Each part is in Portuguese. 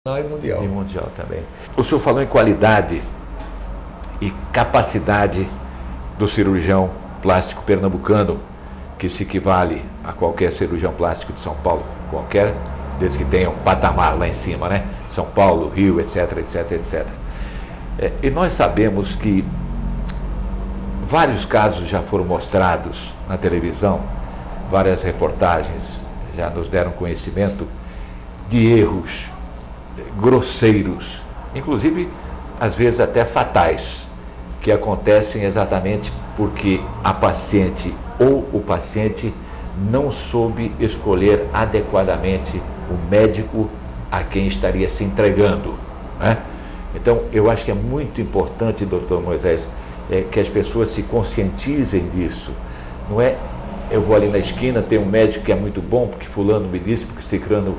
e mundial. E mundial também. O senhor falou em qualidade e capacidade do cirurgião plástico pernambucano, que se equivale a qualquer cirurgião plástico de São Paulo, qualquer, desde que tenha um patamar lá em cima, né? São Paulo, Rio, etc, etc, etc. E nós sabemos que vários casos já foram mostrados na televisão, várias reportagens já nos deram conhecimento de erros grosseiros, inclusive às vezes até fatais, que acontecem exatamente porque a paciente ou o paciente não soube escolher adequadamente o médico a quem estaria se entregando, né? Então, eu acho que é muito importante, doutor Moisés, que as pessoas se conscientizem disso. Não é, eu vou ali na esquina, tem um médico que é muito bom, porque fulano me disse, porque ciclano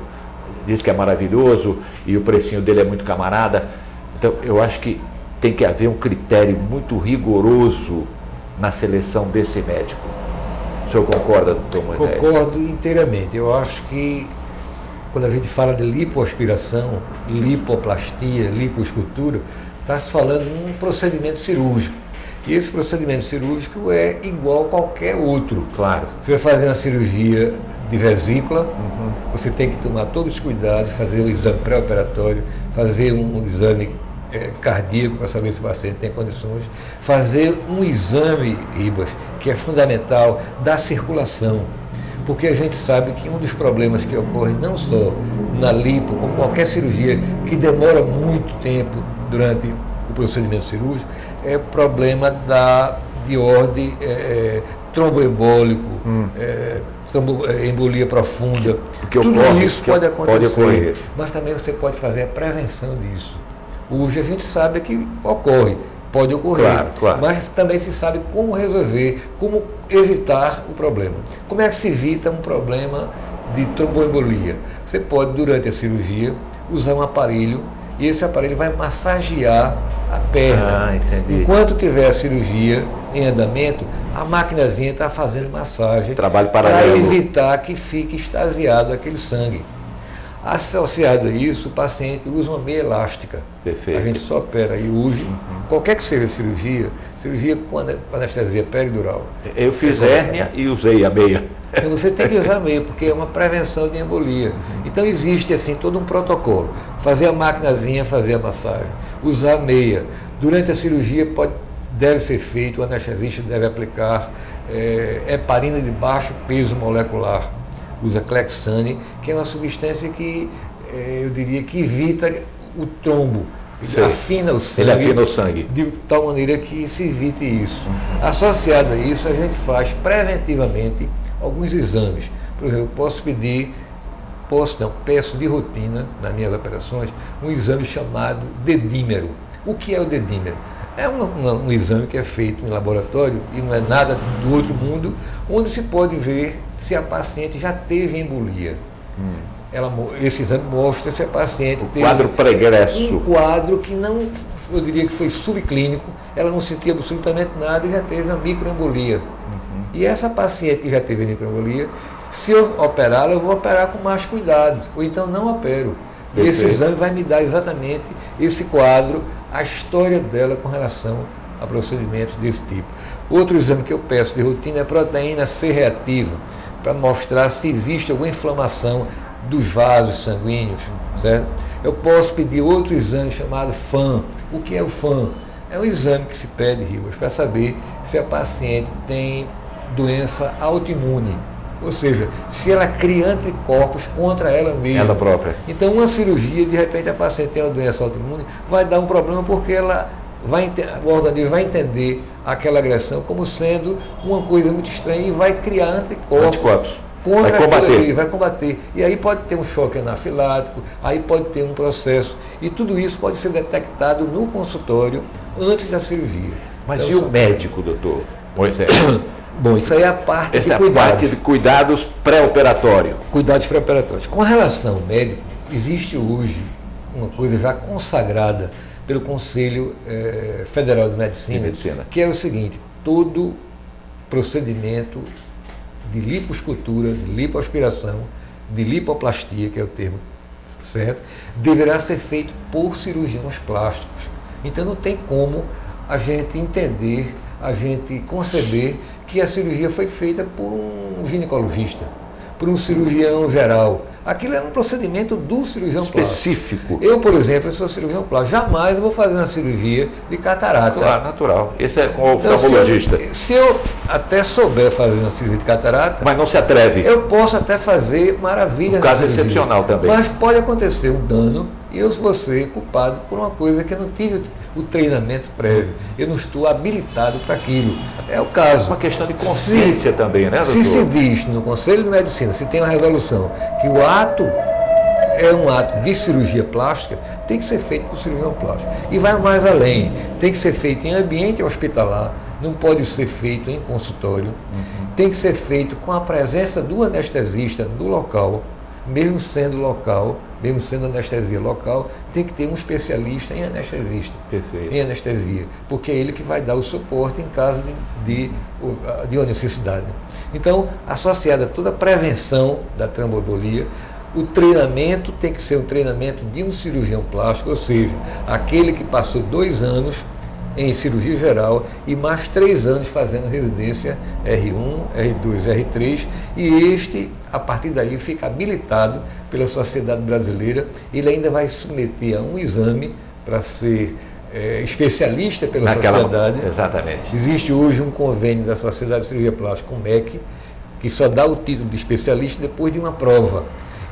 disse que é maravilhoso, e o precinho dele é muito camarada. Então, eu acho que tem que haver um critério muito rigoroso na seleção desse médico. O senhor concorda, doutor Moisés? Concordo inteiramente. Eu acho que quando a gente fala de lipoaspiração, lipoplastia, lipoescultura, está se falando de um procedimento cirúrgico. E esse procedimento cirúrgico é igual a qualquer outro. Claro. Você vai fazer uma cirurgia de vesícula, você tem que tomar todos os cuidados, fazer o exame pré-operatório, fazer um exame cardíaco para saber se o paciente tem condições, fazer um exame, Ribas, que é fundamental, da circulação. Porque a gente sabe que um dos problemas que ocorre não só na lipo, como qualquer cirurgia que demora muito tempo durante o procedimento cirúrgico, é problema de ordem tromboembólico, tromboembolia profunda. Porque tudo ocorre, isso pode acontecer, ocorrer. mas também você pode fazer a prevenção disso. Hoje a gente sabe que ocorre, pode ocorrer, claro. Mas também se sabe como resolver, como evitar o problema. Como é que se evita um problema de tromboembolia? Você pode, durante a cirurgia, usar um aparelho e esse aparelho vai massagear a perna. Enquanto tiver a cirurgia em andamento, a maquinazinha está fazendo massagem para evitar que fique extasiado aquele sangue. Associado a isso, o paciente usa uma meia elástica. Perfeito. A gente só opera e usa, qualquer que seja a cirurgia com anestesia peridural. Eu fiz hérnia e usei a meia. Então você tem que usar a meia, porque é uma prevenção de embolia. Então existe assim todo um protocolo. Fazer a maquinazinha, fazer a massagem, usar a meia. Durante a cirurgia deve ser feito, o anestesista deve aplicar heparina de baixo peso molecular. Usa Clexane, que é uma substância que eu diria que evita o trombo. Ele afina o sangue. Ele afina o sangue. De tal maneira que se evite isso. Associado a isso, a gente faz preventivamente alguns exames. Por exemplo, peço de rotina, nas minhas operações, um exame chamado dedímero. O que é o dedímero? É um exame que é feito em laboratório e não é nada do outro mundo, onde se pode ver se a paciente já teve embolia. Esse exame mostra se a paciente teve quadro pregresso. Um quadro que não, eu diria que foi subclínico, ela não sentia absolutamente nada e já teve a microembolia. E essa paciente que já teve a microembolia, se eu operá-la, eu vou operar com mais cuidado, ou então não opero. E esse exame vai me dar exatamente esse quadro, a história dela com relação a procedimentos desse tipo. Outro exame que eu peço de rotina é proteína C reativa, para mostrar se existe alguma inflamação dos vasos sanguíneos, certo? Eu posso pedir outro exame chamado FAM. O que é o FAM? É um exame que se pede, Ribas, para saber se a paciente tem doença autoimune. Ou seja, se ela cria anticorpos contra ela mesma. Ela própria. Então, uma cirurgia, de repente, a paciente tem uma doença autoimune, vai dar um problema porque o organismo vai entender aquela agressão como sendo uma coisa muito estranha e vai criar anticorpos. Vai combater. E aí pode ter um choque anafilático, aí pode ter um processo. E tudo isso pode ser detectado no consultório antes da cirurgia. Mas então, e o médico, doutor Moisés? Bom, isso aí é a parte de cuidados. Parte de cuidados pré-operatórios. Cuidados pré-operatórios. Com relação ao médico, existe hoje uma coisa já consagrada pelo Conselho Federal de Medicina, que é o seguinte: todo procedimento de lipoescultura, de lipoaspiração, de lipoplastia, que é o termo certo? Deverá ser feito por cirurgiões plásticos. Então não tem como a gente entender, a gente conceber que a cirurgia foi feita por um ginecologista, por um cirurgião geral. Aquilo é um procedimento do cirurgião específico. plástico. Eu, por exemplo, eu sou cirurgião plástico. Jamais eu vou fazer uma cirurgia de catarata. Claro, natural. Esse é com o oftalmologista. Então, se eu até souber fazer uma cirurgia de catarata... Mas não se atreve. Eu posso até fazer maravilhas. Um caso excepcional também. Mas pode acontecer um dano e eu vou ser culpado por uma coisa que eu não tive o treinamento prévio. Eu não estou habilitado para aquilo. É o caso. Uma questão de consciência também, né, doutor? Se se diz no Conselho de Medicina, se tem uma resolução que o ato é um ato de cirurgia plástica, tem que ser feito por cirurgião plástico. E vai mais além. Tem que ser feito em ambiente hospitalar, não pode ser feito em consultório. Tem que ser feito com a presença do anestesista no local, mesmo sendo local, mesmo sendo anestesia local, tem que ter um especialista em anestesista. Perfeito. Em anestesia, porque é ele que vai dar o suporte em caso de uma necessidade. Então, associada a toda a prevenção da tromboembolia, o treinamento tem que ser um treinamento de um cirurgião plástico, ou seja, aquele que passou 2 anos em cirurgia geral e mais 3 anos fazendo residência R1, R2, R3, e este, a partir daí, fica habilitado pela Sociedade Brasileira. Ele ainda vai submeter a um exame para ser especialista pela sociedade. Exatamente. Existe hoje um convênio da Sociedade de Cirurgia Plástica com o MEC, que só dá o título de especialista depois de uma prova.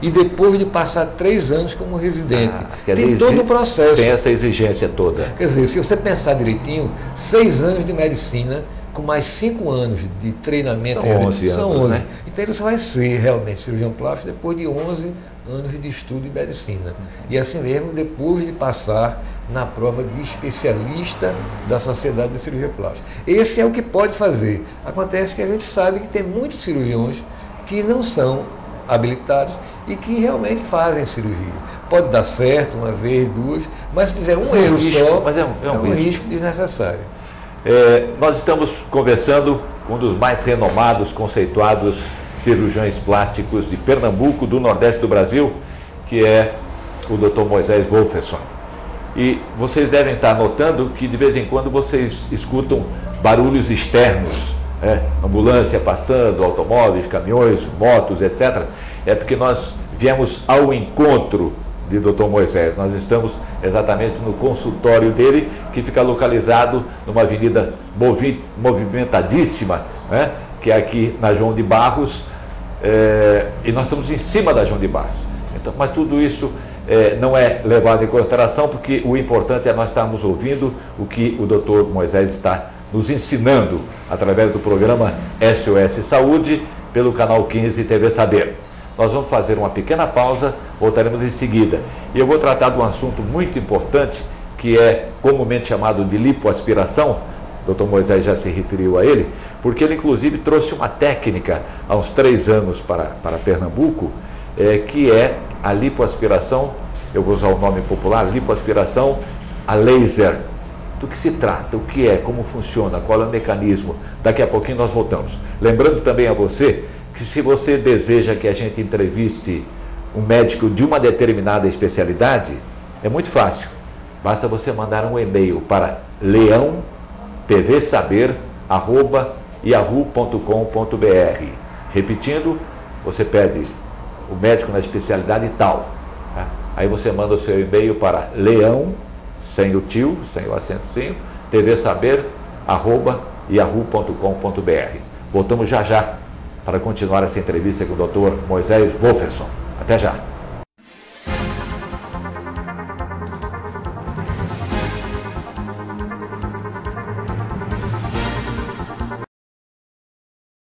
E depois de passar 3 anos como residente. Tem todo o processo. Tem essa exigência toda. Quer dizer, se você pensar direitinho, 6 anos de medicina, com mais 5 anos de treinamento. São 11 anos, são 11. Né? Então você vai ser realmente cirurgião plástico depois de 11 anos de estudo em medicina. E assim mesmo, depois de passar na prova de especialista da Sociedade de Cirurgia Plástica. Esse é o que pode fazer. Acontece que a gente sabe que tem muitos cirurgiões que não são habilitados e que realmente fazem cirurgia. Pode dar certo uma vez, 2, mas se tiver um erro só, mas é um risco desnecessário. Nós estamos conversando com um dos mais renomados, conceituados cirurgiões plásticos de Pernambuco, do Nordeste do Brasil, que é o Dr. Moisés Wolferson. E vocês devem estar notando que de vez em quando vocês escutam barulhos externos, ambulância passando, automóveis, caminhões, motos, etc. É porque nós viemos ao encontro de Dr. Moisés. Nós estamos exatamente no consultório dele, que fica localizado numa avenida movimentadíssima, que é aqui na João de Barros, e nós estamos em cima da João de Barros. Então, mas tudo isso não é levado em consideração, porque o importante é nós estarmos ouvindo o que o Dr. Moisés está nos ensinando através do programa SOS Saúde, pelo canal 15 TV Saber. Nós vamos fazer uma pequena pausa, voltaremos em seguida. E eu vou tratar de um assunto muito importante, que é comumente chamado de lipoaspiração. O Dr. Moisés já se referiu a ele, porque ele inclusive trouxe uma técnica há uns 3 anos para Pernambuco, que é a lipoaspiração, eu vou usar o nome popular, lipoaspiração a laser. Do que se trata, o que é, como funciona, qual é o mecanismo. Daqui a pouquinho nós voltamos. Lembrando também a você que se você deseja que a gente entreviste um médico de uma determinada especialidade, é muito fácil. Basta você mandar um e-mail para leãotvsaber@yahoo.com.br. Repetindo, você pede o médico na especialidade tal. Tá? Aí você manda o seu e-mail para leão, sem o tio, sem o acentozinho, tvsaber@yahoo.com.br. Voltamos já para continuar essa entrevista com o Dr. Moisés Wolferson. Até já.